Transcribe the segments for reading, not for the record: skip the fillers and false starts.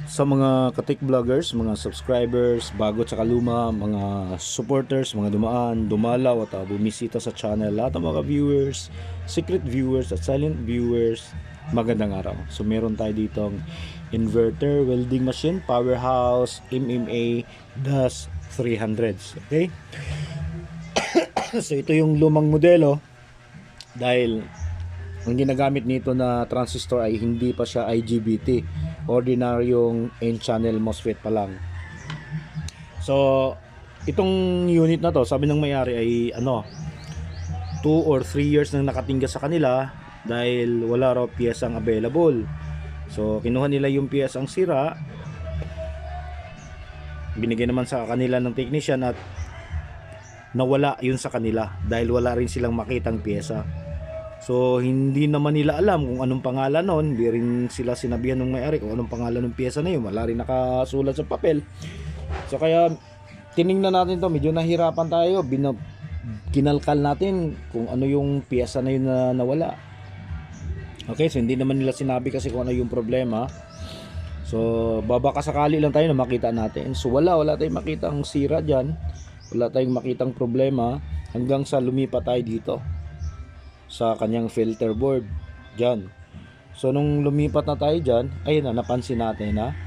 Sa mga katik vloggers, mga subscribers, bago at saka luma, mga supporters, mga dumaan, dumalaw at bumisita sa channel, lahat ng mga viewers, secret viewers at silent viewers, magandang araw. So meron tayo ditong inverter welding machine, powerhouse, MMA, DAS 300s. Okay? So ito yung lumang modelo dahil ang ginagamit nito na transistor ay hindi pa siya IGBT, ordinaryong N-channel MOSFET pa lang. So itong unit na to, sabi ng may-ari ay 2 or 3 years nang nakatingga sa kanila dahil wala raw piyesang available. So kinuha nila yung piyesang sira, binigay naman sa kanila ng technician at nawala yun sa kanila dahil wala rin silang makitang piyesa. So hindi naman nila alam kung anong pangalan nun, hindi rin sila sinabihan ng may-ari kung anong pangalan ng piyesa na yun, wala rin nakasulat sa papel. So kaya tiningnan natin to, medyo nahirapan tayo, kinalkal natin kung ano yung piyesa na yun na nawala. Okay, so hindi naman nila sinabi kasi kung ano yung problema. So babaka sakali lang tayo na makita natin. So wala tayong makitang sira dyan, wala tayong makitang problema hanggang sa lumipat tayo dito sa kanyang filter board dyan. So nung lumipat na tayo dyan, ayun na, napansin natin na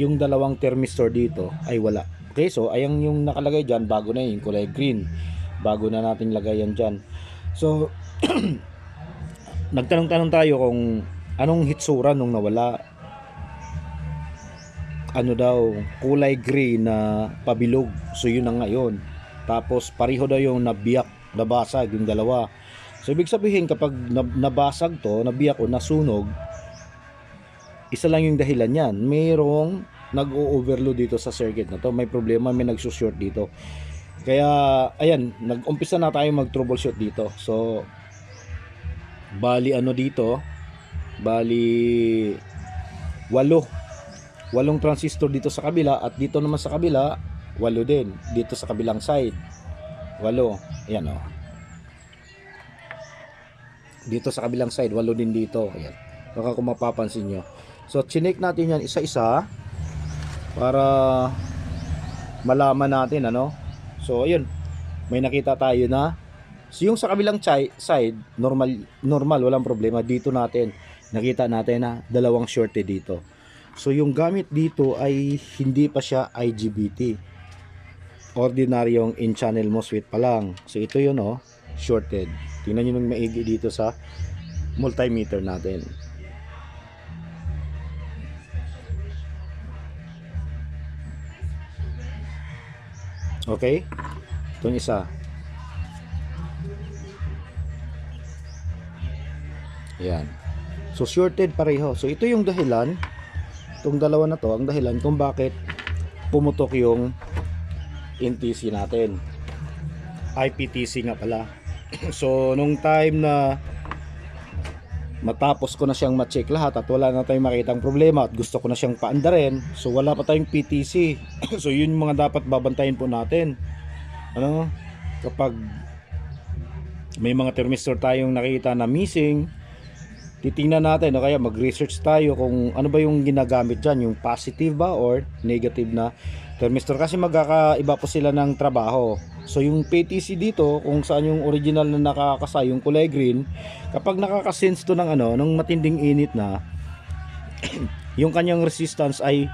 yung dalawang thermistor dito ay wala. Okay, so ayang yung nakalagay dyan, bago na yung kulay green, bago na natin lagay yan dyan. So nagtanong-tanong tayo kung anong hitsura nung nawala. Ano daw, kulay gray na pabilog, so yun na ngayon. Tapos pareho daw yung nabiyak, nabasag yung dalawa. So ibig sabihin kapag nabasag to, nabiyak o nasunog, isa lang yung dahilan yan. Mayroong nag-o-overload dito sa circuit na to. May problema, may nagsushort dito. Kaya ayan, nag-umpisa na tayo mag-troubleshoot dito. So bali dito, bali 8 transistor dito sa kabila, at dito naman sa kabila 8 din. Dito sa kabilang side 8. Ayan o. Dito sa kabilang side 8 din dito. Ayan. Baka kung mapapansin nyo. So chinek natin yan isa-isa para malaman natin So ayun, may nakita tayo na yung sa kabilang side normal, walang problema. Dito natin nakita natin na dalawang shorted dito. So yung gamit dito ay hindi pa siya IGBT, ordinaryong in-channel MOSFET pa lang. So ito yun shorted. Tingnan nyo nung maigi dito sa multimeter natin. Okay, itong isa. Ayan. So shorted pareho. So ito yung dahilan, itong dalawa na to, ang dahilan kung bakit pumutok yung NTC natin. IPTC nga pala. So nung time na matapos ko na siyang ma-check lahat at wala na tayong makitang problema at gusto ko na siyang paandarin, so wala pa tayong PTC. So yun yung mga dapat babantayin po natin. Kapag may mga thermistor tayong nakita na missing, titingnan natin kaya mag-research tayo kung ano ba yung ginagamit dyan, yung positive ba or negative na thermistor, kasi magkakaiba po sila ng trabaho. So yung PTC dito, kung saan yung original na nakakasa, yung kulay green, kapag nakakasense to ng ng matinding init na yung kanyang resistance ay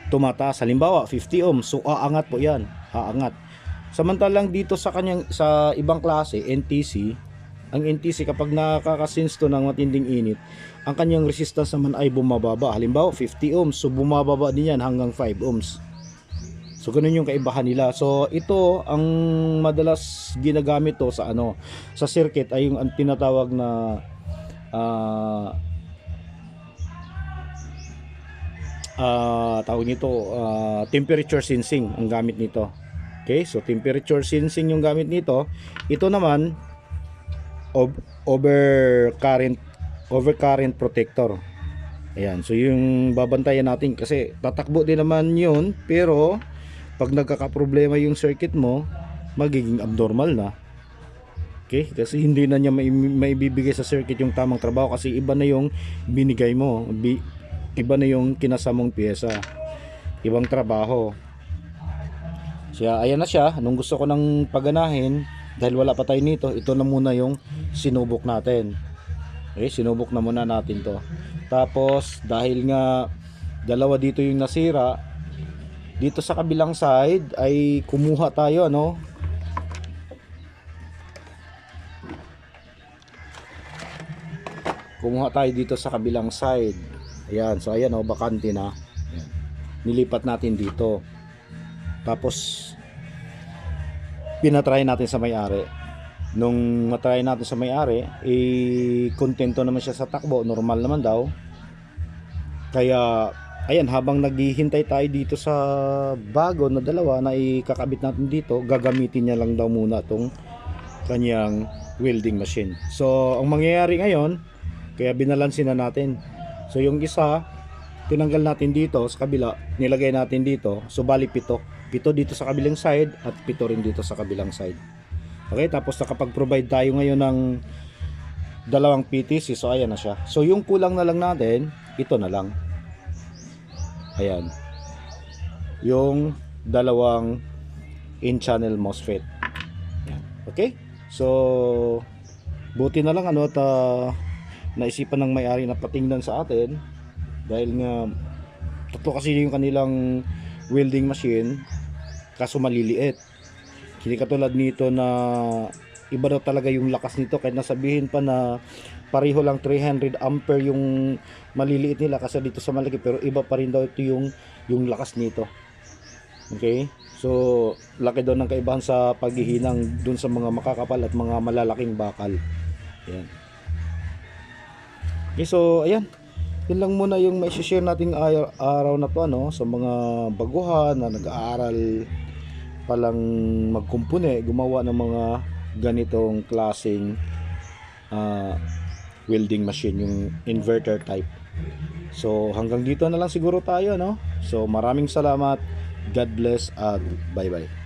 tumataas. Halimbawa 50 ohms, so aangat po yan, aangat. Samantalang dito sa ibang klase NTC, ang NTC kapag nakakasense to ng matinding init, ang kanyang resistance naman ay bumababa. Halimbawa 50 ohms, so bumababa din yan hanggang 5 ohms. So ganun yung kaibahan nila. So ito ang madalas ginagamit to sa sa circuit ay yung tinatawag na tawag nito temperature sensing ang gamit nito. Okay, so temperature sensing yung gamit nito. Ito naman overcurrent protector. Ayan, so yung babantayan natin kasi tatakbo din naman yun, pero pag nagkakaproblema yung circuit mo, magiging abnormal na. Okay, kasi hindi na niya maibibigay sa circuit yung tamang trabaho kasi iba na yung binigay mo, iba na yung kinasamong piyesa. ibang trabaho. Siya, ayan na siya. Nung gusto ko nang paganahin, dahil wala pa tayo nito, ito na muna yung sinubok natin. Okay, sinubok na muna natin to. Tapos, dahil nga dalawa dito yung nasira, dito sa kabilang side ay kumuha tayo, ano? Kumuha tayo dito sa kabilang side. Ayan, so ayan, oh, bakante na. Ayan. Nilipat natin dito. Tapos pinatry natin sa may-ari. Nung matry natin sa may-ari, kontento naman siya sa takbo, normal naman daw. Kaya ayan, habang naghihintay tayo dito sa bago na dalawa na ikakabit natin dito, gagamitin niya lang daw muna tong kanyang welding machine. So ang mangyayari ngayon, kaya binalansin na natin. So yung isa tinanggal natin dito sa kabila, nilagay natin dito, so bali 7 dito sa kabilang side at 7 rin dito sa kabilang side. Okay, tapos nakapag-provide tayo ngayon ng dalawang PTC, so ayan na siya. So yung kulang na lang natin, ito na lang. Ayan, yung dalawang in-channel MOSFET. Ayan. Okay, so buti na lang ano at naisipan ng may-ari na patingnan sa atin, dahil nga tatlo kasi yung kanilang welding machine, kaso maliliit. Hindi katulad nito na iba daw talaga yung lakas nito, kahit nasabihin pa na pareho lang 300 ampere yung maliliit nila kasi dito sa malaki, pero iba pa rin daw ito yung lakas nito. Okay, so laki daw ng kaibahan sa paghihinang dun sa mga makakapal at mga malalaking bakal. Ayan. Okay, so ayan, yun lang muna yung mai-share nating araw na to, ano, sa mga baguhan na nag-aaral palang magkumpune, gumawa ng mga ganitong klaseng welding machine, yung inverter type. So hanggang dito na lang siguro tayo, no? So maraming salamat, God bless, at bye bye.